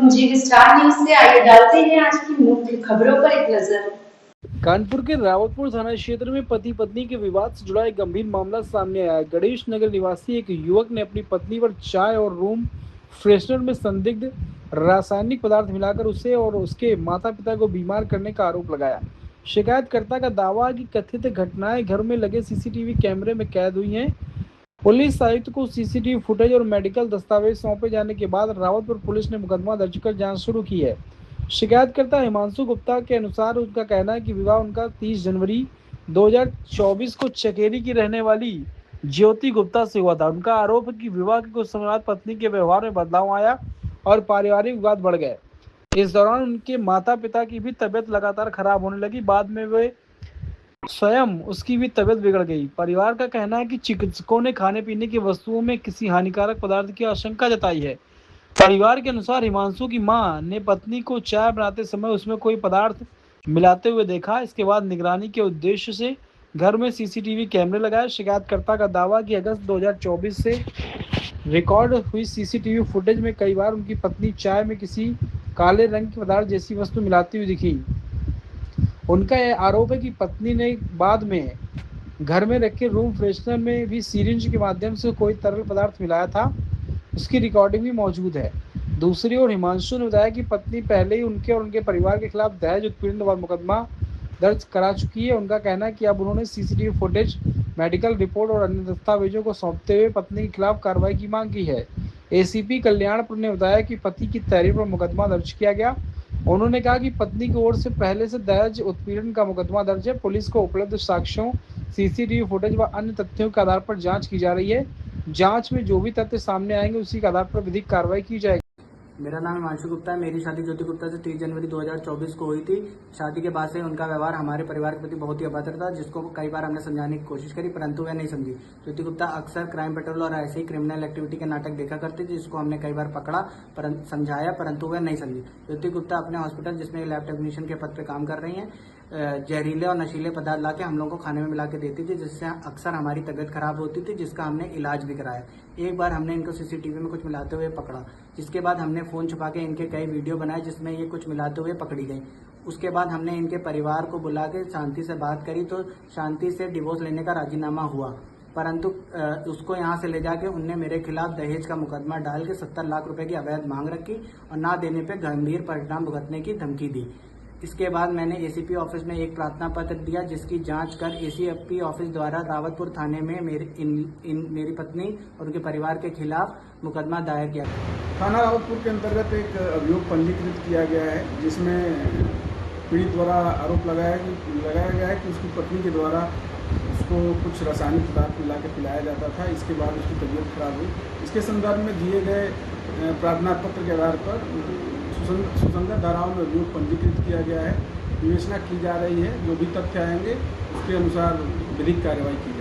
जी star news से आइए डालते हैं आज की मुख्य खबरों पर एक नजर। कानपुर के रावतपुर थाना क्षेत्र में पति पत्नी के विवाद से जुड़ा एक गंभीर मामला सामने आया है। गणेश नगर निवासी एक युवक ने अपनी पत्नी पर चाय और रूम फ्रेशनर में संदिग्ध रासायनिक पदार्थ मिलाकर उसे और उसके माता पिता को बीमार करने का आरोप लगाया। शिकायतकर्ता का दावा है कि कथित घटनाएं घर में लगे सीसीटीवी कैमरे में कैद हुई हैं। पुलिस आयुक्त को सीसीटीवी फुटेज और मेडिकल दस्तावेज सौंपे जाने के बाद रावतपुर पुलिस ने मुकदमा दर्ज कर जांच शुरू की है। शिकायतकर्ता हिमांशु गुप्ता के अनुसार उनका कहना है कि विवाह उनका 30 जनवरी 2024 को चकेरी की रहने वाली ज्योति गुप्ता से हुआ था। उनका आरोप है कि विवाह के कुछ समय बाद पत्नी के व्यवहार में बदलाव आया और पारिवारिक विवाद बढ़ गए। इस दौरान उनके माता पिता की भी तबीयत लगातार खराब होने लगी। बाद में वे स्वयं उसकी भी तबीयत बिगड़ गई। परिवार का कहना है कि चिकित्सकों ने खाने पीने की वस्तुओं में किसी हानिकारक पदार्थ की आशंका जताई है। परिवार के अनुसार हिमांशु की मां ने पत्नी को चाय बनाते समय उसमें कोई पदार्थ मिलाते हुए देखा। इसके बाद निगरानी के उद्देश्य से घर में सीसीटीवी कैमरे लगाए। शिकायतकर्ता का दावा कि अगस्त 2024 से रिकॉर्ड हुई सीसीटीवी फुटेज में कई बार उनकी पत्नी चाय में किसी काले रंग के पदार्थ जैसी वस्तु मिलाती हुई दिखी। उनका यह आरोप है कि पत्नी ने बाद में घर में रखे रूम फ्रेशनर में भी सिरिंज के माध्यम से कोई तरल पदार्थ मिलाया था। उसकी रिकॉर्डिंग भी मौजूद है। दूसरी ओर हिमांशु ने बताया कि पत्नी पहले ही उनके और उनके परिवार के खिलाफ दहेज उत्पीड़न का मुकदमा दर्ज करा चुकी है। उनका कहना है कि अब उन्होंने सीसीटीवी फुटेज, मेडिकल रिपोर्ट और अन्य दस्तावेजों को सौंपते हुए पत्नी के खिलाफ कार्रवाई की मांग की है। एसीपी कल्याणपुर ने बताया कि पति की तहरीर पर मुकदमा दर्ज किया गया। उन्होंने कहा कि पत्नी की ओर से पहले से दहेज उत्पीड़न का मुकदमा दर्ज है। पुलिस को उपलब्ध साक्ष्यों, सीसीटीवी फुटेज व अन्य तथ्यों के आधार पर जांच की जा रही है। जांच में जो भी तथ्य सामने आएंगे उसी के आधार पर विधिक कार्रवाई की जाएगी। मेरा नाम हिमांशु गुप्ता है। मेरी शादी ज्योति गुप्ता से 30 जनवरी 2024 को हुई थी। शादी के बाद से उनका व्यवहार हमारे परिवार के प्रति बहुत ही अभद्र था, जिसको कई बार हमने समझाने की कोशिश करी, परंतु वह नहीं समझी। ज्योति गुप्ता अक्सर क्राइम पेट्रोल और ऐसे ही क्रिमिनल एक्टिविटी के नाटक देखा करती थी, जिसको हमने कई बार पकड़ा, समझाया, परंतु वह नहीं समझी। ज्योति गुप्ता अपने हॉस्पिटल, जिसमें लैब टेक्नीशियन के पद पर काम कर रही हैं, जहरीले और नशीले पदार्थ लाके हम लोगों को खाने में मिला के देती थी, जिससे अक्सर हमारी तबीयत खराब होती थी, जिसका हमने इलाज भी कराया। एक बार हमने इनको सीसीटीवी में कुछ मिलाते हुए पकड़ा, जिसके बाद हमने फोन छुपा के इनके कई वीडियो बनाए जिसमें ये कुछ मिलाते हुए पकड़ी गई। उसके बाद हमने इनके परिवार को बुला के शांति से बात करी, तो शांति से डिवोर्स लेने का राजीनामा हुआ, परंतु उसको यहाँ से ले जाके उनने मेरे खिलाफ दहेज का मुकदमा डाल के 70 लाख रुपए की अवैध मांग रखी और ना देने पे गंभीर परिणाम भुगतने की धमकी दी। इसके बाद मैंने एसीपी ऑफिस में एक प्रार्थना पत्र दिया, जिसकी जांच कर एसीपी ऑफिस द्वारा रावतपुर थाने में मेरी पत्नी और उनके परिवार के खिलाफ मुकदमा दायर किया। थाना रावतपुर के अंतर्गत एक अभियोग पंजीकृत किया गया है, जिसमें पीड़ित द्वारा आरोप लगाया गया है कि उसकी पत्नी के द्वारा उसको कुछ रासायनिक पदार्थ मिला के पिलाया जाता था। इसके बाद उसकी तबीयत खराब हुई। इसके संदर्भ में दिए गए प्रार्थना पत्र के आधार पर सुसंगत धाराओं में अभियोग पंजीकृत किया गया है। विवेचना की जा रही है। जो भी तथ्य आएंगे उसके अनुसार विधिक कार्रवाई की